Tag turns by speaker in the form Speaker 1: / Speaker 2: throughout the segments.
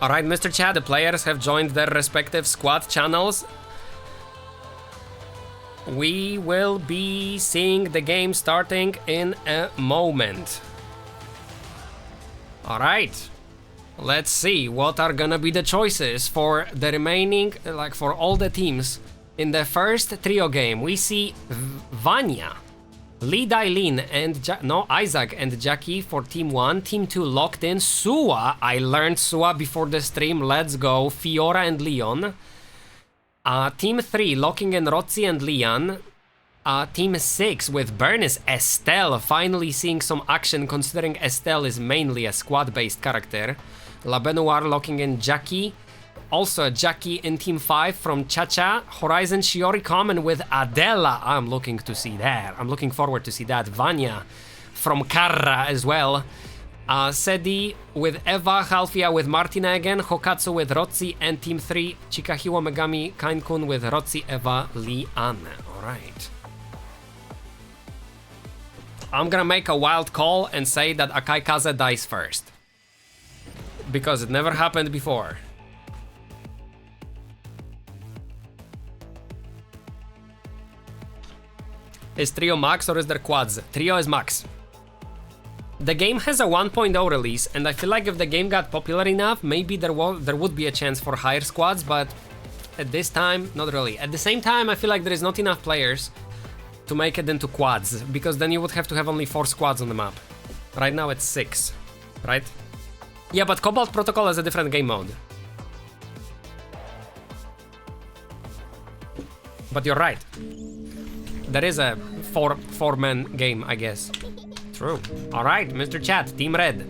Speaker 1: Alright, Mr. Chad, the players have joined their respective squad channels. We will be seeing the game starting in a moment. Alright. Let's see what are gonna be the choices for the remaining, like for all the teams. In the first trio game, we see Vanya, Lee Dailin and Isaac and Jackie for Team 1. Team 2 locked in Sua. I learned Sua before the stream. Let's go. Fiora and Leon. Team 3 locking in Rotzi and Lian. Team 6 with Bernice, Estelle. Finally seeing some action considering Estelle is mainly a squad-based character. La Benoir locking in Jackie. Also Jackie in Team 5 from Chacha. Horizon Shiori common with Adela. I'm looking to see that. I'm looking forward to see that. Vanya from Karra as well. Sedi with Eva. Halfia with Martina again. Hokatsu with Rotzi. And Team 3 Chikahiwa Megami Kainkun with Rotzi, Eva, Lian. Alright. I'm gonna make a wild call and say that Akai Kaze dies first. Because it never happened before. Is Trio max or is there quads? Trio is max. The game has a 1.0 release, and I feel like if the game got popular enough, maybe there would be a chance for higher squads, but at this time, not really. At the same time, I feel like there is not enough players to make it into quads, because then you would have to have only 4 squads on the map. Right now it's 6, right? Yeah, but Cobalt Protocol has a different game mode. But you're right. There is a four-man game, I guess. True. Alright, Mr. Chat, Team Red.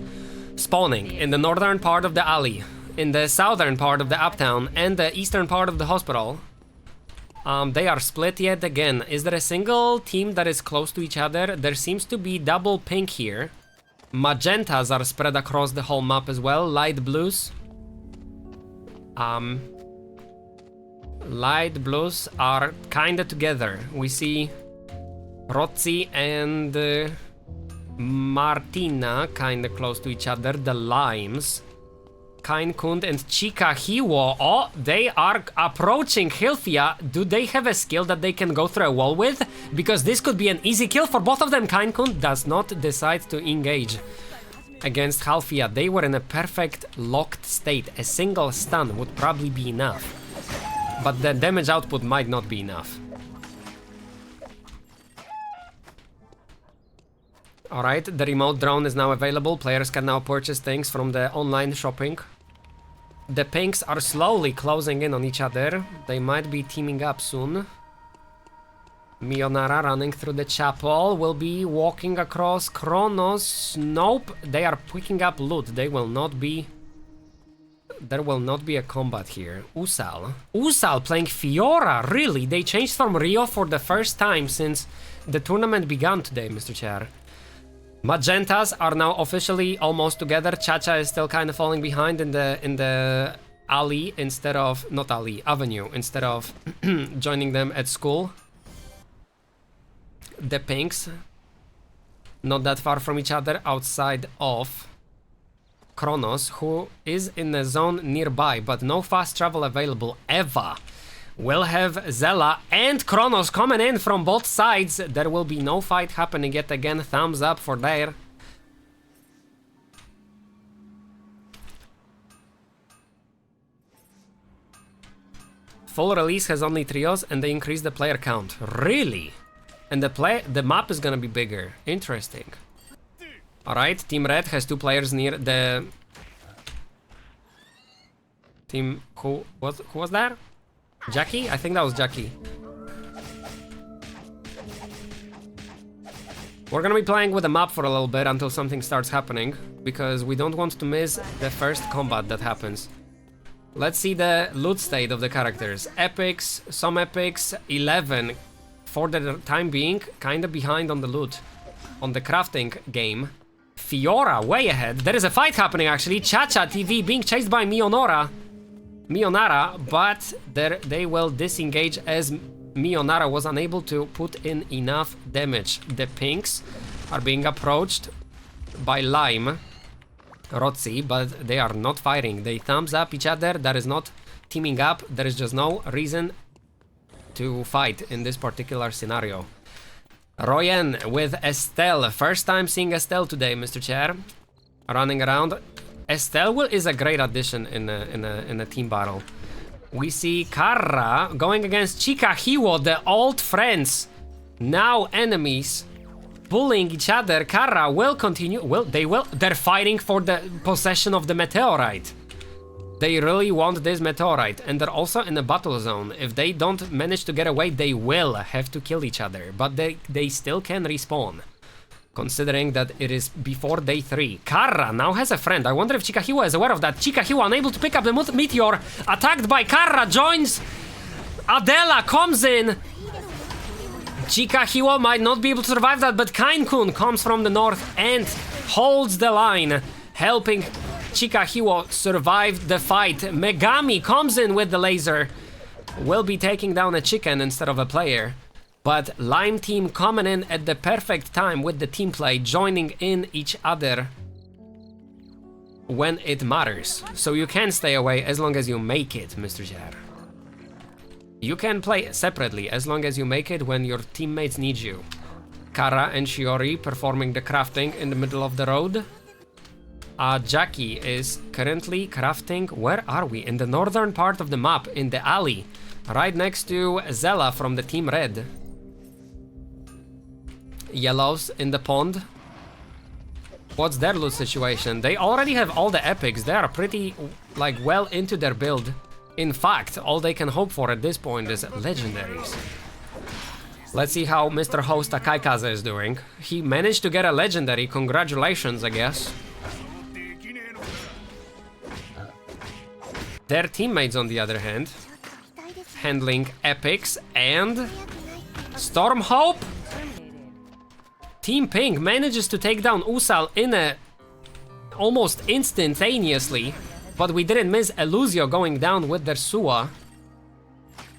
Speaker 1: Spawning in the northern part of the alley, in the southern part of the uptown, and the eastern part of the hospital. They are split yet again. Is there a single team that is close to each other? There seems to be double pink here. Magentas are spread across the whole map as well. Light blues. Light blues are kinda together. We see Rotzi and Martina kinda close to each other. The limes. Kainkund and Chikahiwo. Oh, they are approaching Hilfia. Do they have a skill that they can go through a wall with? Because this could be an easy kill for both of them. Kainkund does not decide to engage against Halfia. They were in a perfect locked state. A single stun would probably be enough. But the damage output might not be enough. Alright, the remote drone is now available. Players can now purchase things from the online shopping. The pinks are slowly closing in on each other. They might be teaming up soon. Mionara running through the chapel will be walking across Kronos. Nope, they are picking up loot. They will not be... There will not be a combat here. Usal playing Fiora, really? They changed from Rio for the first time since the tournament began today, Mr. Chair. Magentas are now officially almost together. Chacha is still kind of falling behind in the alley instead of... Not alley, avenue, instead of joining them at school. The pinks, not that far from each other outside of Kronos, who is in a zone nearby, but no fast travel available. Eva will have Zella and Kronos coming in from both sides. There will be no fight happening yet again. Thumbs up for there. Full release has only trios and they increase the player count. Really? And the map is gonna be bigger. Interesting. Alright, Team Red has 2 players near the... Team... Who was there? Jackie? I think that was Jackie. We're gonna be playing with the map for a little bit until something starts happening, because we don't want to miss the first combat that happens. Let's see the loot state of the characters. Epics, some epics, 11 for the time being, kinda behind on the loot. On the crafting game. Fiora way ahead. There is a fight happening actually. Chacha TV being chased by Mionara, but they will disengage as Mionara was unable to put in enough damage. The pinks are being approached by Lime. Rotzi, but they are not fighting. They thumbs up each other. That is not teaming up. There is just no reason to fight in this particular scenario. Royen with Estelle. First time seeing Estelle today, Mr. Chair. Running around. Estelle is a great addition in a team battle. We see Karra going against Chikahiwo, the old friends, now enemies, bullying each other. Karra will continue. They're fighting for the possession of the meteorite. They really want this meteorite, and they're also in a battle zone. If they don't manage to get away, they will have to kill each other, but they still can respawn. Considering that it is before day 3. Karra now has a friend. I wonder if Chikahiwa is aware of that. Chikahiwa unable to pick up the meteor. Attacked by Karra, joins. Adela comes in. Chikahiwa might not be able to survive that, but Kain-kun comes from the north and holds the line, helping Chikahiwa survive the fight. Megami comes in with the laser. Will be taking down a chicken instead of a player. But Lime team coming in at the perfect time with the team play, joining in each other when it matters. So you can stay away as long as you make it, Mr. Jar. You can play separately as long as you make it when your teammates need you. Kara and Shiori performing the crafting in the middle of the road. Jackie is currently crafting. Where are we? In the northern part of the map, in the alley, right next to Zella from the Team Red. Yellows in the pond. What's their loot situation? They already have all the epics. They are pretty, like, well into their build. In fact, all they can hope for at this point is legendaries. Let's see how Mr. Host Akaikaze is doing. He managed to get a legendary. Congratulations, I guess. Their teammates, on the other hand, handling epics and Stormhope. Team Pink manages to take down Usal in a almost instantaneously, but we didn't miss Elusio going down with their Sua.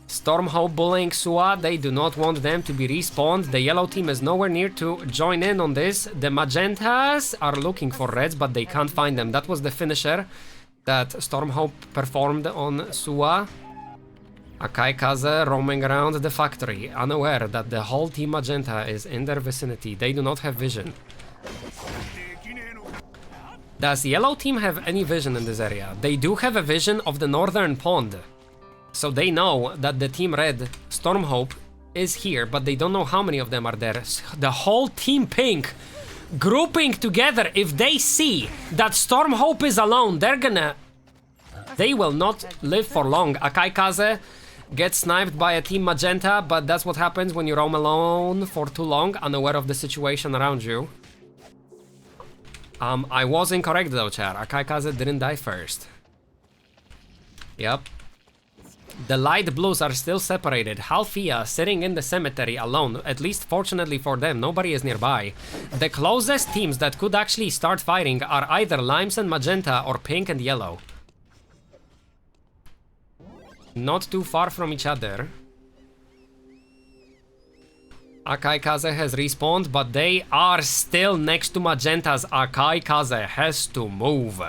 Speaker 1: Stormhope bullying Sua. They do not want them to be respawned. The yellow team is nowhere near to join in on this. The Magentas are looking for reds, but they can't find them. That was the finisher that Stormhope performed on Sua. Akaikaze roaming around the factory, unaware that the whole team Magenta is in their vicinity. They do not have vision. Does yellow team have any vision in this area? They do have a vision of the northern pond. So they know that the team red, Stormhope, is here, but they don't know how many of them are there. The whole team pink grouping together. If they see that Stormhope is alone, they will not live for long. Akaikaze gets sniped by a team Magenta, but that's what happens when you roam alone for too long, unaware of the situation around you. I was incorrect though, Char. Akaikaze didn't die first. Yep. The light blues are still separated. Halfia sitting in the cemetery alone. At least fortunately for them, nobody is nearby. The closest teams that could actually start fighting are either Limes and Magenta or Pink and Yellow. Not too far from each other. Akaikaze has respawned, but they are still next to Magenta's. Akaikaze has to move.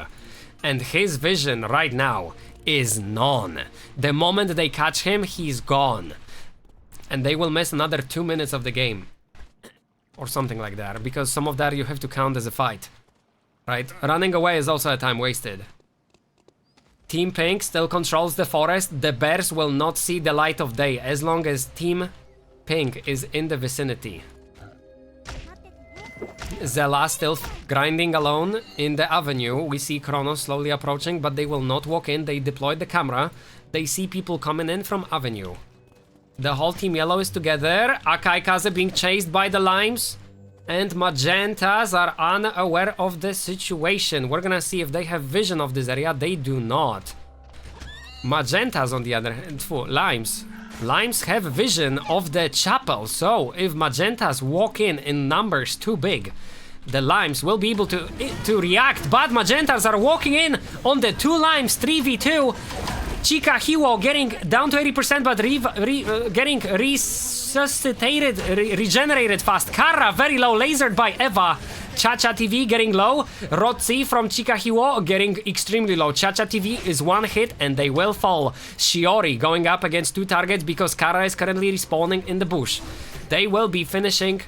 Speaker 1: And his vision right now is none. The moment they catch him, he's gone. And they will miss another 2 minutes of the game. Or something like that, because some of that you have to count as a fight. Right? Running away is also a time wasted. Team Pink still controls the forest. The bears will not see the light of day as long as Team Pink is in the vicinity. Zella still grinding alone in the avenue. We see Kronos slowly approaching, but they will not walk in. They deployed the camera. They see people coming in from avenue. The whole team yellow is together. Akaikaze being chased by the limes. And Magentas are unaware of the situation. We're gonna see if they have vision of this area. They do not. Magentas, on the other hand, Limes. Limes have vision of the chapel. So if Magentas walk in numbers too big, the Limes will be able to react. But Magentas are walking in on the two Limes, 3v2. Chikahiwo getting down to 80%, but getting resuscitated, regenerated fast. Kara very low, lasered by Eva. Cha-Cha TV getting low. Rotzi from Chikahiwo getting extremely low. Cha-Cha TV is one hit and they will fall. Shiori going up against 2 targets because Kara is currently respawning in the bush. They will be finishing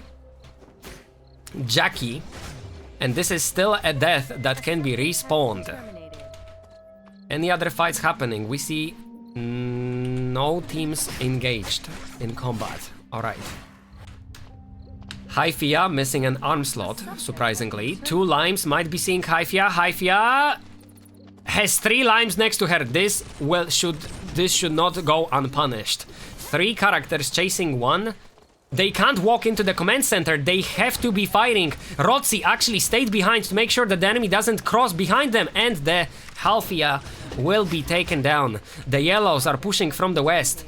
Speaker 1: Jackie. And this is still a death that can be respawned. Any other fights happening? We see no teams engaged in combat. Alright. Hyphia missing an arm slot, surprisingly. 2 limes might be seeing Hyphia. Hyphia has 3 limes next to her. This should not go unpunished. 3 characters chasing 1. They can't walk into the command center. They have to be fighting. Rotzi actually stayed behind to make sure that the enemy doesn't cross behind them, and the Hyphia will be taken down. The yellows are pushing from the west.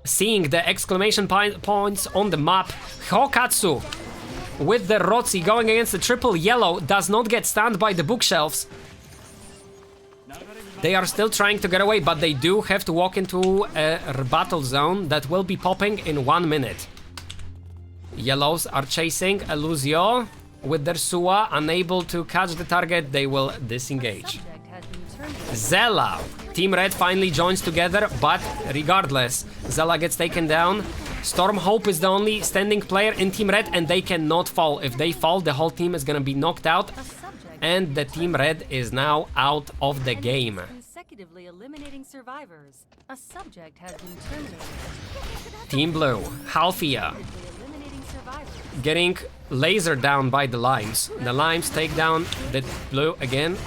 Speaker 1: Seeing the exclamation points on the map, Hokatsu with the Rotzi going against the triple yellow does not get stunned by the bookshelves. They are still trying to get away, but they do have to walk into a battle zone that will be popping in 1 minute. Yellows are chasing Eluzio with their Suwa, unable to catch the target, they will disengage. Zella, Team Red finally joins together, but regardless, Zella gets taken down. Stormhope is the only standing player in Team Red, and they cannot fall. If they fall, the whole team is gonna be knocked out, and the Team Red is now out of the game.
Speaker 2: Consecutively eliminating survivors. A subject has been terminated.
Speaker 1: Team Blue, Halfia, getting lasered down by the limes. The limes take down the Blue again.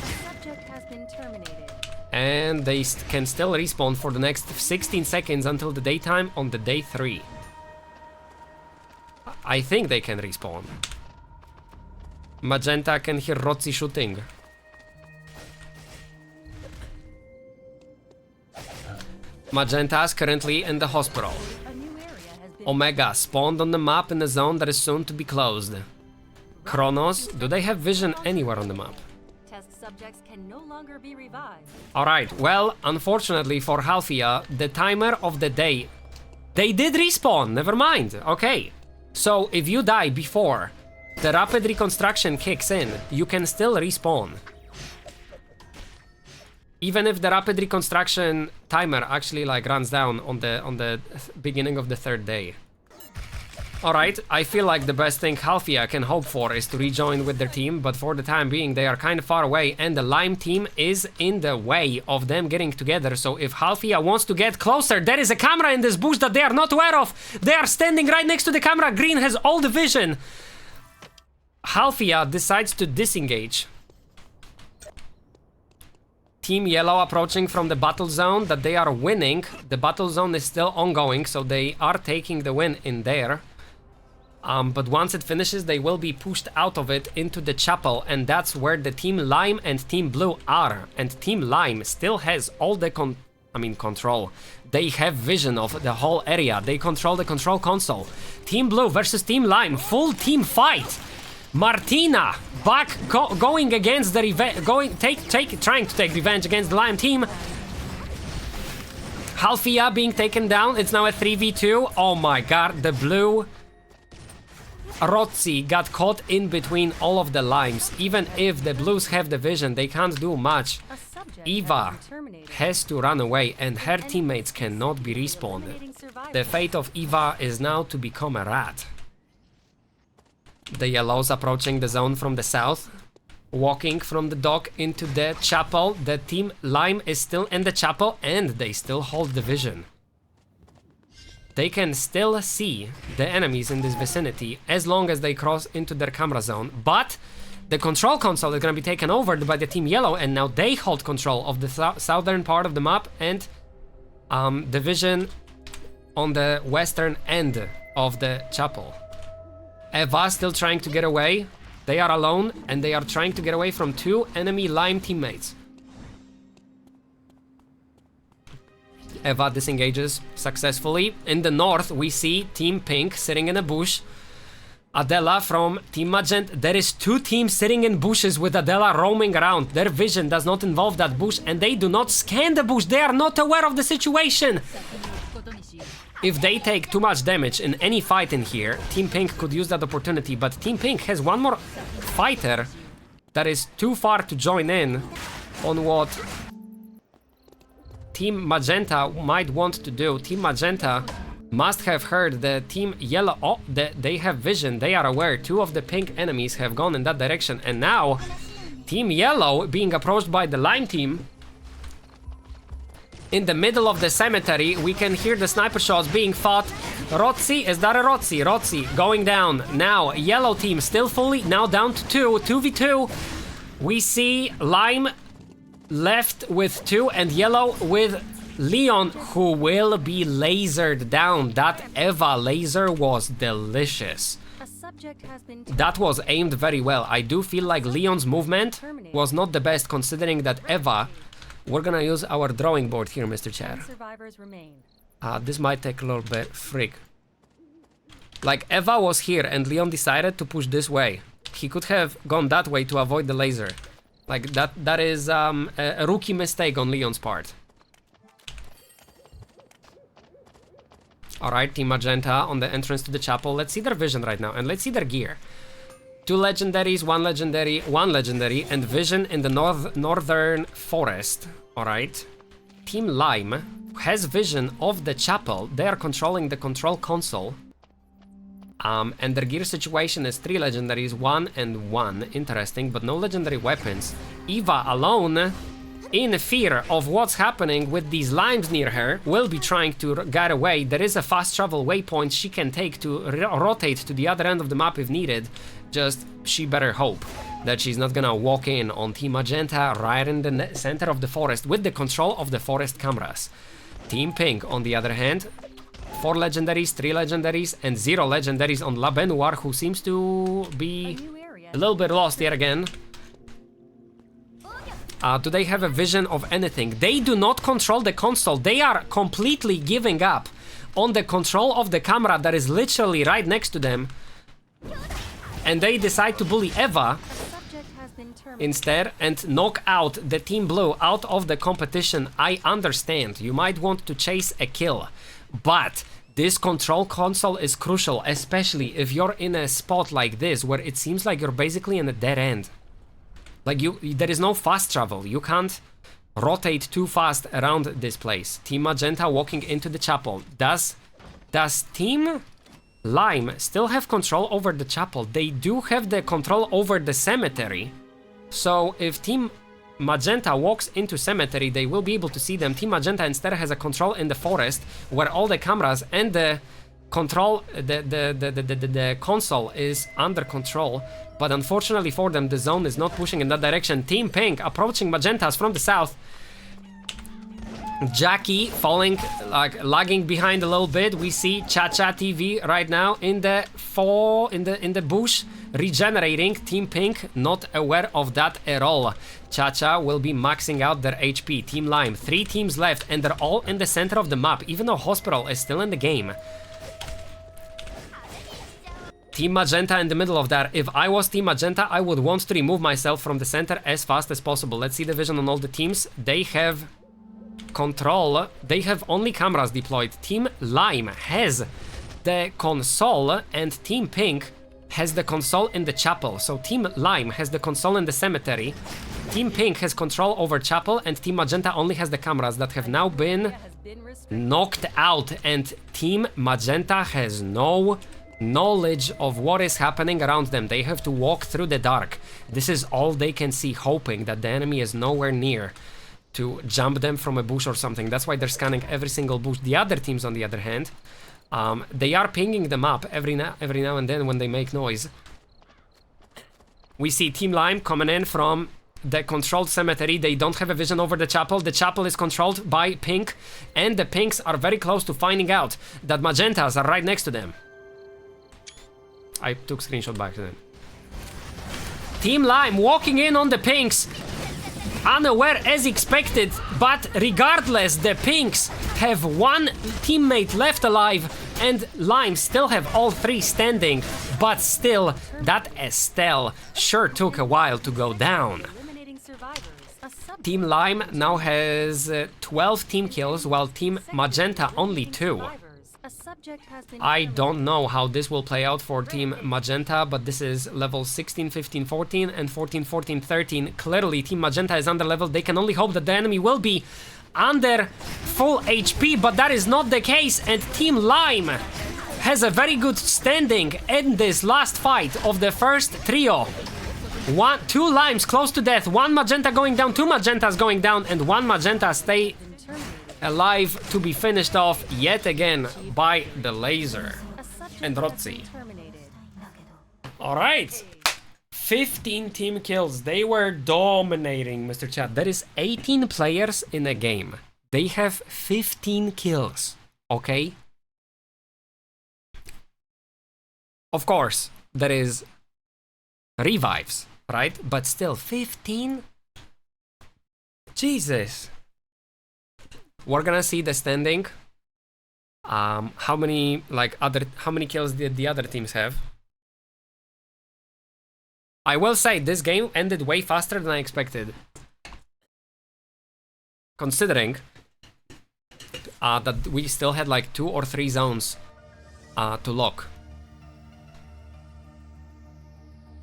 Speaker 1: And they can still respawn for the next 16 seconds until the daytime on the day 3. I think they can respawn. Magenta can hear Rotzi shooting. Magenta is currently in the hospital. Omega spawned on the map in a zone that is soon to be closed. Kronos, do they have vision anywhere on the map?
Speaker 2: Test subjects can no longer be revived.
Speaker 1: Alright, well, unfortunately for Halfia, the timer of the day... They did respawn, never mind, okay. So, if you die before the rapid reconstruction kicks in, you can still respawn. Even if the rapid reconstruction timer actually like runs down on the beginning of the 3rd day. Alright, I feel like the best thing Halfia can hope for is to rejoin with their team, but for the time being they are kind of far away and the Lime team is in the way of them getting together. So if Halfia wants to get closer, there is a camera in this bush that they are not aware of. They are standing right next to the camera. Green has all the vision. Halfia decides to disengage. Team Yellow approaching from the battle zone that they are winning. The battle zone is still ongoing, so they are taking the win in there. But once it finishes, they will be pushed out of it into the chapel, and that's where the Team Lime and Team Blue are. And Team Lime still has all the control. They have vision of the whole area. They control the control console. Team Blue versus Team Lime, full team fight. Martina back going against the trying to take revenge against the Lime team. Halfia being taken down. It's now a 3v2. Oh my god, the blue Rotzi got caught in between all of the limes. Even if the blues have the vision, they can't do much. Eva has to run away and her teammates cannot be respawned. The fate of Eva is now to become a rat. The yellows approaching the zone from the south. Walking from the dock into the chapel. The Team Lime is still in the chapel and they still hold the vision. They can still see the enemies in this vicinity as long as they cross into their camera zone. But the control console is going to be taken over by the Team Yellow, and now they hold control of the southern part of the map and the vision on the western end of the chapel. Eva still trying to get away. They are alone and they are trying to get away from 2 enemy Lime teammates. Eva disengages successfully. In the north, we see Team Pink sitting in a bush. Adela from Team Magenta. There is 2 teams sitting in bushes with Adela roaming around. Their vision does not involve that bush and they do not scan the bush. They are not aware of the situation. If they take too much damage in any fight in here, Team Pink could use that opportunity, but Team Pink has one more fighter that is too far to join in on what Team Magenta might want to do. Team Magenta must have heard the Team Yellow. Oh, they have vision. They are aware. Two of the pink enemies have gone in that direction. And now, Team Yellow being approached by the Lime team. In the middle of the cemetery, we can hear the sniper shots being fought. Rotzi, is that a Rotzi? Rotzi going down. Now, Yellow team still fully, now down to 2v2. We see Lime left with 2 and Yellow with Leon, who will be lasered down. That Eva laser was delicious. That was aimed very well. I do feel like Leon's movement was not the best, considering that Eva... We're gonna use our drawing board here, Mr. Chair. This might take a little bit. Freak. Like, Eva was here and Leon decided to push this way. He could have gone that way to avoid the laser. Like, that is a rookie mistake on Leon's part. Alright, Team Magenta on the entrance to the chapel. Let's see their vision right now, and let's see their gear. 2 legendaries, 1 legendary, 1 legendary, and vision in the northern forest. Alright. Team Lime has vision of the chapel. They are controlling the control console. And their gear situation is 3 legendaries, 1 and 1. Interesting, but no legendary weapons. Eva alone, in fear of what's happening with these limes near her, will be trying to get away. There is a fast travel waypoint she can take to rotate to the other end of the map if needed. Just, she better hope that she's not gonna walk in on Team Magenta right in the center of the forest with the control of the forest cameras. Team Pink, on the other hand, 4 legendaries, 3 legendaries, and 0 legendaries on La Benoir, who seems to be a little bit lost yet again. Do they have a vision of anything? They do not control the console. They are completely giving up on the control of the camera that is literally right next to them. And they decide to bully Eva instead and knock out the Team Blue out of the competition. I understand, you might want to chase a kill, but this control console is crucial, especially if you're in a spot like this where it seems like you're basically in a dead end. Like, there is no fast travel. You can't rotate too fast around this place. Team Magenta walking into the chapel. Does Team Lime still have control over the chapel? They do have the control over the cemetery. So if Team Magenta walks into cemetery, they will be able to see them. Team Magenta instead has a control in the forest where all the cameras and the control, the console is under control. But unfortunately for them, the zone is not pushing in that direction. Team Pink approaching Magentas from the south. Jackie falling, like, lagging behind a little bit. We see Cha-Cha TV right now in the bush, regenerating. Team Pink not aware of that at all. Cha-Cha will be maxing out their HP. Team Lime, 3 teams left, and they're all in the center of the map, even though Hospital is still in the game. Team Magenta in the middle of that. If I was Team Magenta, I would want to remove myself from the center as fast as possible. Let's see the vision on all the teams. They have control. They have only cameras deployed. Team Lime has the console and Team Pink has the console in the chapel. So Team Lime has the console in the cemetery. Team Pink has control over chapel, and Team Magenta only has the cameras that have now been knocked out, and Team Magenta has no knowledge of what is happening around them. They have to walk through the dark. This is all they can see, hoping that the enemy is nowhere near to jump them from a bush or something. That's why they're scanning every single bush. The other teams, on the other hand, they are pinging them up every now and then when they make noise. We see Team Lime coming in from the controlled cemetery. They don't have a vision over the chapel. The chapel is controlled by Pink, and the Pinks are very close to finding out that Magentas are right next to them. I took screenshot by accident. Team Lime walking in on the Pinks, unaware as expected, but regardless, the Pinks have 1 teammate left alive, and Lime still have all 3 standing, but still, that Estelle sure took a while to go down. Team Lime now has 12 team kills, while Team Magenta only 2.
Speaker 2: subject has been
Speaker 1: I
Speaker 2: terminated.
Speaker 1: don't know how this will play out for Team Magenta, but this is level 16, 15, 14, and 14, 14, 13. Clearly, Team Magenta is under level. They can only hope that the enemy will be under full HP, but that is not the case, and Team Lime has a very good standing in this last fight of the first trio. Two Limes close to death, one Magenta going down, two Magentas going down, and one Magenta stay
Speaker 2: Been terminated.
Speaker 1: alive to be finished off yet again by the laser.
Speaker 2: A subject
Speaker 1: And
Speaker 2: has
Speaker 1: Rotzi.
Speaker 2: been terminated.
Speaker 1: Alright, 15 team kills. They were dominating, Mr. Chat. There is 18 players in a game. They have 15 kills, okay? Of course, there is revives, right? But still, 15? Jesus. We're gonna see the standing. How many kills did the other teams have? I will say this game ended way faster than I expected. Considering that we still had like 2 or 3 zones to lock.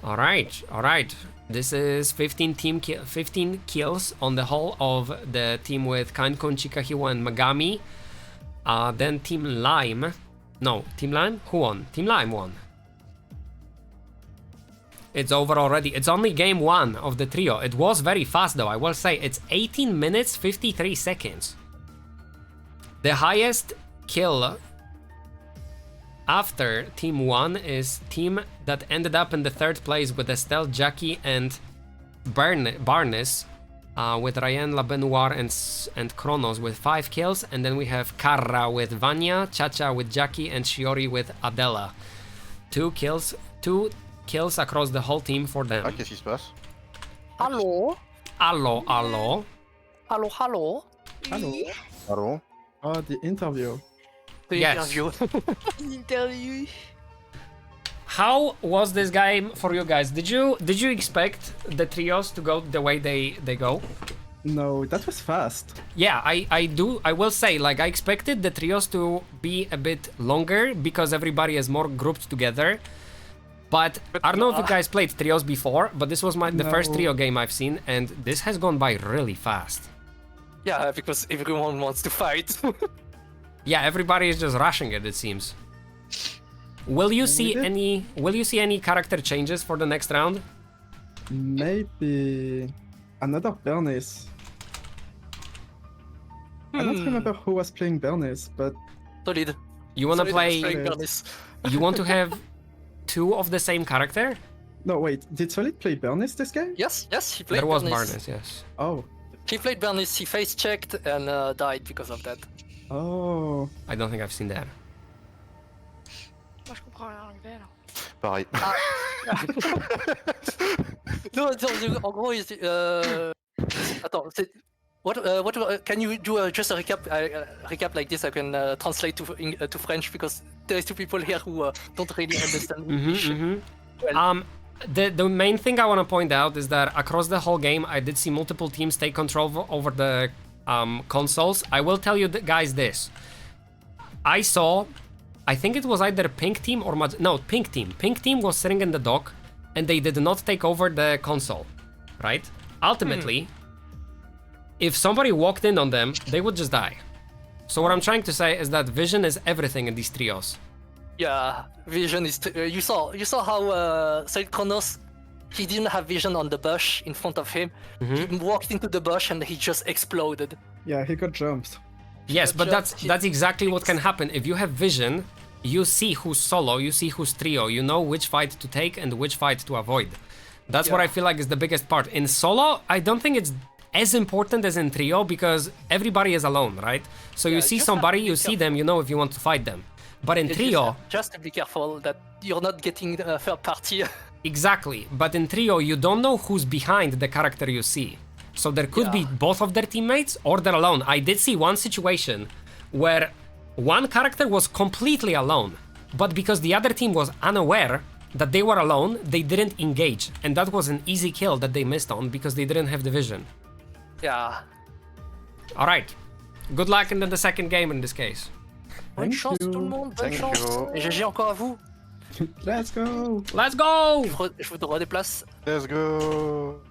Speaker 1: Alright. This is 15 kills on the whole of the team with Kankun, Chikahiwa, and Magami. Then Team Lime. No, Team Lime? Who won? Team Lime won. It's over already. It's only game 1 of the trio. It was very fast though, I will say. It's 18 minutes, 53 seconds. The highest kill after Team 1 is team that ended up in the 3rd place with Estelle, Jackie, and Barnes, with Ryan, Labenoir, and Kronos with 5 kills. And then we have Karra with Vanya, Chacha with Jackie, and Shiori with Adela. 2 kills across the whole team for them.
Speaker 3: Ah, qu'est-ce qui se passe?
Speaker 4: Allô?
Speaker 1: Allo.
Speaker 4: Allô, allô?
Speaker 5: Hello.
Speaker 3: Allô?
Speaker 5: Oh, the interview.
Speaker 4: The
Speaker 1: Yes.
Speaker 4: interview. Interview.
Speaker 1: How was this game for you guys? Did you expect the trios to go the way they go?
Speaker 5: No, that was fast.
Speaker 1: Yeah, I will say, like, I expected the trios to be a bit longer because everybody is more grouped together. But I don't know if you guys played trios before, but this was the first
Speaker 5: No.
Speaker 1: trio game I've seen, and this has gone by really fast.
Speaker 4: Yeah, because everyone wants to fight.
Speaker 1: Yeah, everybody is just rushing it seems. Will you see any character changes for the next round?
Speaker 5: Maybe another Bernice. I don't remember who was playing Bernice, but
Speaker 4: Solid.
Speaker 1: You wanna
Speaker 4: Solid
Speaker 1: play?
Speaker 4: playing Bernice.
Speaker 1: You want to have 2 of the same character?
Speaker 5: no, wait, did Solid play Bernice this game?
Speaker 4: Yes, he played
Speaker 1: There was
Speaker 4: Bernice.
Speaker 1: Barnes, yes.
Speaker 5: Oh,
Speaker 4: He played Bernice, he face checked and died because of that.
Speaker 5: oh,
Speaker 1: I don't think I've seen that.
Speaker 6: Moi je comprends rien à l'anglais là.
Speaker 3: Pareil.
Speaker 4: Non, en gros, attends, c'est... can you do just a recap like this? I can translate to French because there's 2 people here who don't really understand English. Well,
Speaker 1: The main thing I want to point out is that across the whole game, I did see multiple teams take control over the consoles. I will tell you guys this. I think it was either Pink Team or Pink Team. Pink Team was sitting in the dock, and they did not take over the console, right? Ultimately, if somebody walked in on them, they would just die. So what I'm trying to say is that vision is everything in these trios.
Speaker 4: yeah, vision is. You saw how Said Kronos, he didn't have vision on the bush in front of him. He walked into the bush and he just exploded.
Speaker 5: yeah, he got jumped.
Speaker 1: Yes, but
Speaker 4: Just-
Speaker 1: that's exactly what can happen. If you have vision, you see who's solo, you see who's trio, you know which fight to take and which fight to avoid. That's what I feel like is the biggest part. In solo, I don't think it's as important as in trio because everybody is alone, right? So you
Speaker 4: Yeah,
Speaker 1: see
Speaker 4: just have
Speaker 1: somebody,
Speaker 4: to be
Speaker 1: you see
Speaker 4: careful.
Speaker 1: them, you know if you want to fight them. But in trio,
Speaker 4: Just to be careful that you're not getting a third party.
Speaker 1: exactly. But in trio, you don't know who's behind the character you see. So there could be both of their teammates or they're alone. I did see one situation where one character was completely alone, but because the other team was unaware that they were alone, they didn't engage. And that was an easy kill that they missed on because they didn't have the vision.
Speaker 4: Yeah.
Speaker 1: Alright. Good luck in the second game in this case.
Speaker 4: Bonne
Speaker 5: Thank
Speaker 4: chance
Speaker 5: you.
Speaker 4: tout le monde, bonne
Speaker 3: Thank
Speaker 4: chance.
Speaker 3: you.
Speaker 4: Et GG encore à vous.
Speaker 5: Let's go.
Speaker 1: Let's go!
Speaker 4: Je vous redéplace.
Speaker 3: Let's go.